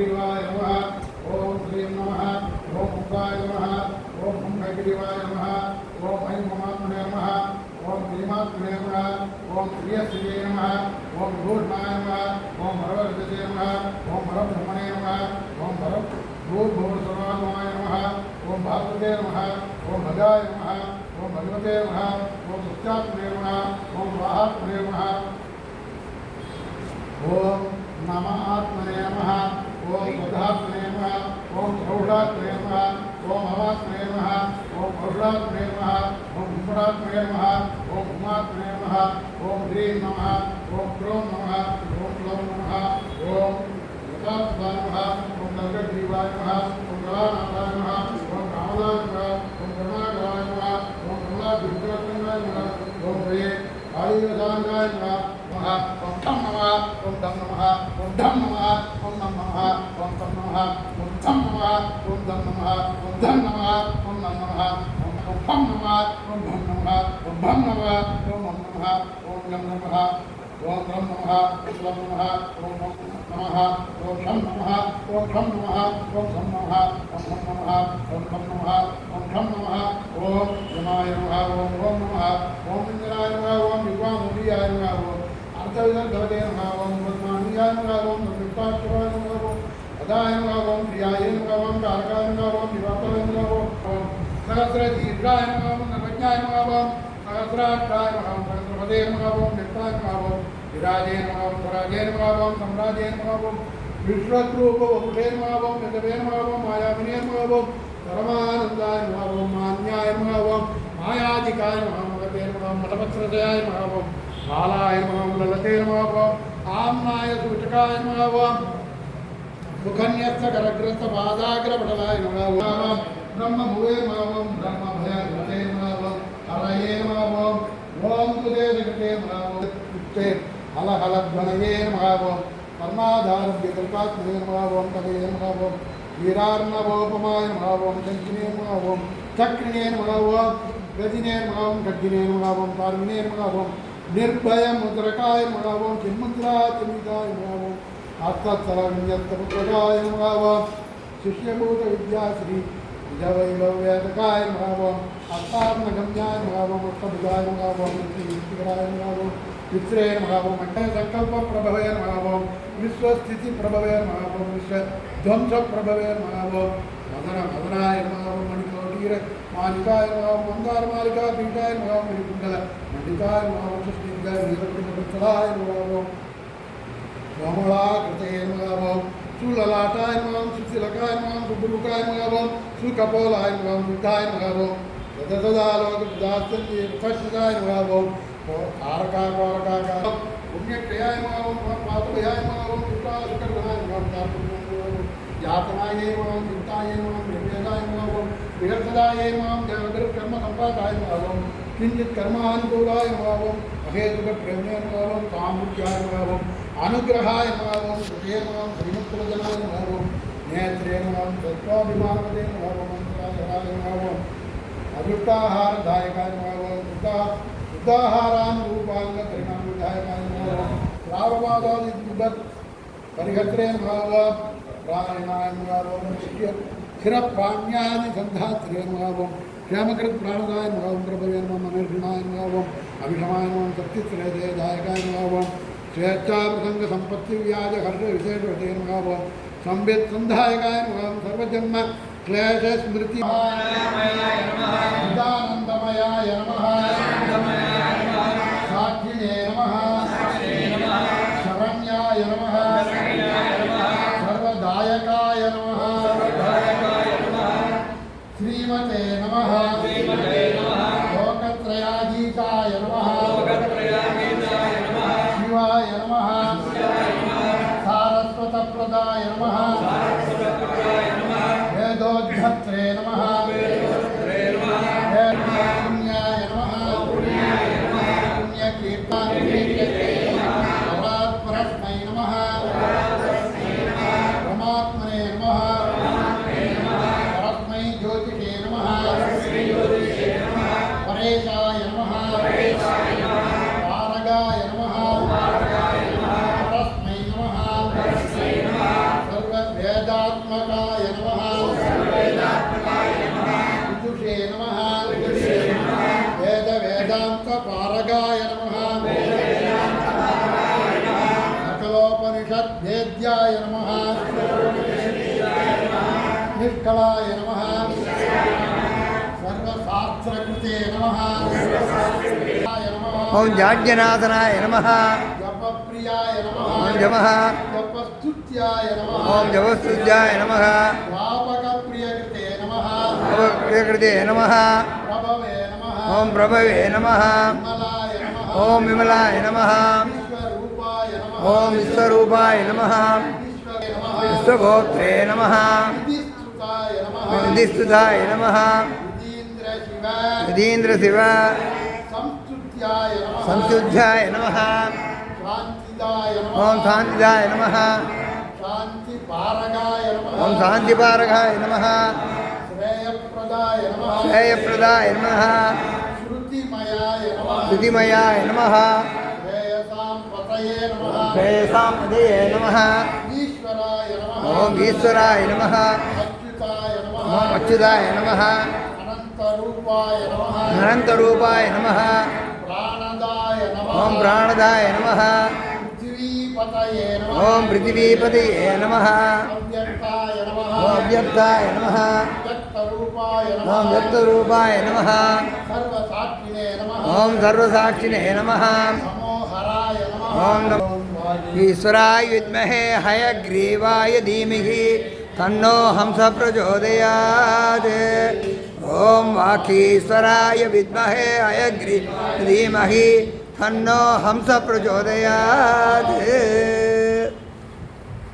महावीराय नमः ओम श्रीं नमः ओम मुक्ताय नमः ओम मंगलगिरिवाय नमः ओम ऐं ममात्मने नमः ओम श्रीमात्मने नमः ओम श्रीयश्रिये नमः ओम भूषणाय नमः ओम भरवरदते नमः ओम भरब्रह्मणे नमः ओम भूर्भुवस्सुराय नमः ओम भास्वते नमः ओम भगाय नमः ओम भगवते नमः ओम सत्यात्मने नमः ओम स्वाहात्मने नमः ओम नमात्मने नमः ओम स्वधात्मने नमः ओम सौषात्मने नमः ओम अवात्मने नमः ओम पौषात्मने नमः ओम विपरात्मने नमः ओम उमात्मने नमः ओम ह्रीं नमः ओम क्रों नमः ओम क्लौं नमः ओम यथात्मने नमः ओम गंगग्रीवाय नमः ओम गलानाथाय नमः ओम कामदाय नमः ओम करुणाकराय नमः ओम कमलाभिषेकाय नमः ओम प्रिये आयुर्दानाय नमः ओम धम नमः ओम धम नमः ओम धम नमः ओम नम नमः ओम धम नमः ओम धम नमः ओम धम नमः ओम धम नमः ओम नम नमः ओम धम नमः ओम धम नमः ओम धम नमः ओम नम नमः ओम नम नमः ओम धम नमः ओम लं नमः ओम नमः ओम शं नमः ओम शं नमः ओम शं नमः ओम शं नमः ओम शं नमः ओम शं नमः ओम यमाय नमः ओम नमः ओम इंद्राय नमः ओम विद्वामुदीयाय नमः ओम अर्थविदर्भवते नमः ओम पद्मानीयाय नमः ओम विपाक्षवाय नमः ओम अदाय नमः ओम प्रियाय नमः ओम कारकाय नमः ओम विवाताय नमः ओम सहस्रदीर्घाय नमः ओम नवज्ञाय नमः ओम सहस्राक्षाय नमः ओम सहस्रपदे नमः ओम नित्याय नमः ओम विराजे नमः ओम स्वराजे नमः ओम सम्राजे नमः ओम विश्वरूप वपुषे नमः ओम जगवे नमः ओम मायाविने नमः ओम परमानन्दाय नमः ओम मान्याय नमः ओम मायाधिकाय नमः ओम मगते नमः ओम मठवत्सरजयाय नमः ओम बालाय नमः ओम ललते नमः ओम आम्नाय सूचकाय नमः ओम मुखन्यस्थ करग्रस्त पादाग्रपटलाय नमः ओम ब्रह्मभुवे नमः ओम ब्रह्मभयकृते नमः ओम हरये नमः ओम ओम तुदे जगते नमः ओम उत्ते हलहलध्वनये नमः ओम परमाधारभ्यकल्पात्मने नमः ओम तदये नमः ओम वीरार्णवोपमाय नमः ओम शङ्किने नमः ओम चक्रिणे नमः ओम गजिने नमः ओम खड्गिने नमः ओम पार्विणे नमः ओम निर्भयमुद्रकाय नमः ओम चिन्मुद्रातिमिताय नमः ओम आत्तत्सरण्यत्तपुत्रकाय नमः ओम शिष्यभूतविद्याश्री विजयवैभववेदकाय नमः ओम आत्मात्मगम्याय नमः ओम अष्टभुजाय नमः ओम श्रीविष्टिकराय नमः ओम वित्रे नमः ओम अण्डसङ्कल्पप्रभवे नमः ओम विश्वस्थितिप्रभवे नमः ओम विश्वध्वंसप्रभवे नमः ओम मदनाय नमः ओम मणिकोटीर मालिकाय नमः ओम मन्दारमालिका पीठाय नमः ओम मणिकुण्डल मण्डिताय नमः ओम सुस्निग्धाय नीलकुण्डलवत्सलाय नमः ओम कोमलाकृते नमः ओम सुललाटाय नमः ओम सुशिलकाय नमः ओम सुबुलुकाय नमः ओम सुकपोलाय नमः ओम बुद्धाय नमः ओम तदतदालोकदास्यन्येष्टाय नमः ओम तारकाकारकाकार पुण्यक्रियाय नमः ओम पादुभयाय नमः ओम कृपासुकर्णाय नमः ओम यातनाय नमः ओम चिन्ताय नमः ओम निर्वेदाय नमः ओम विरक्तदाय नमः ओम देवदर्कर्मसम्पादाय नमः ओम किञ्चित् कर्मानुकूलाय नमः ओम अहेतुकप्रेम्णे नमः ओम कामुख्याय नमः ओम अनुग्रहाय नमः ओम कृते नमः ओम श्रीमुक्तवदनाय नमः ओम नेत्रे नमः ओम तत्त्वाभिमानवते नमः ओम अंतराधराय नमः ओम अदृष्टाहारदायकाय नमः ओम उदाहारानुरूपाङ्गपरिणामविधायकाय नमः ओम राववादादिद्युदत् परिहत्रे नमः ओम प्राणाय नमः ओम स्थिरप्राण्यादिसन्धात्रे नमः ओम श्यामकृत् प्राणदाय नमः ओम प्रभवे नमः मनर्षिणाय नमः ओम अभिषमाय नमः शक्तिश्रेयदायकाय नमः ओम स्वेच्छाप्रसङ्गसम्पत्तिव्याज हर्षविशेषवते नमः ओम संवेद संधायकाय नमः ओम सर्वजन्म क्लेश स्मृति चिदानन्दमयाय नमः साक्षिणे नमः शरण्याय नमः सर्वदायकाय नमः श्रीमते नमः लोकत्रयाधीशाय नमः शिवाय नमः सारस्वतप्रदाय नमः वेदोद्धत्रे नमः पुण्याय नमः पुण्यकीर्तनात्मरस्मै नमः परमात्मने नमः परस्मै ज्योतिषे नमः सर्ववेदात्मकाय नमः विदुषे नमः वेदान्तपारगाय नमः सकलोपनिषद्वेद्याय नमः निष्कलाय नमः सर्वशास्त्रकृते नमः ओम जाड्यनाथनाय नमः जपप्रियाय नमः ओम जमः जपस्तुत्याय नमः ओम जपस्तुत्याय नमः व्यापकप्रियकृते नमः कृते नमः प्रभवे नमः ओम प्रभवे नमः विमलाय नमः ओम विमलाय नमः विश्वरूपाय नमः ओम विश्वरूपाय नमः ईश्वरे नमः विश्वगोत्रे नमः विधिस्तुताय नमः विधिस्तुताय नमः विधीन्द्र शिव विधीन्द्र शिव संस्तुत्याय नमः संस्तुत्याय नमः शान्तिदाय नमः ओम शान्तिदाय नमः शान्तिपारगाय नमः ओम शान्तिपारकाय नमः श्रेयप्रदाय नमः श्रेयप्रदाय नमः श्रुतिमयाय नमः श्रुतिमयाय नमः श्रेयसां पतये नमः श्रेयसां पदये नमः ईश्वराय नमः ओम ईश्वराय नमः अच्युताय नमः ओम अच्युताय नमः अनन्तरूपाय नमः अनन्तरूपाय नमः प्राणदाय नमः ओम प्राणदाय नमः पृथ्वीपतये नमः ओम पृथिवीपतये नमः अव्यक्ताय नमः ओम अव्यक्ताय नमः व्यक्तरूपाय ओम नमः व्यक्तरूपाय नमः सर्वसाक्षिणे नमः ओम सर्वसाक्षिणे नमः समोहराय नमः ओम नमो ईश्वराय विद्महे हयग्रीवाय धीमहि तन्नो हंस प्रचोदयात् ओम वाकीश्वराय विद्महे हयग्रीवाय धीमहि तन्नो हंस प्रचोदयात्।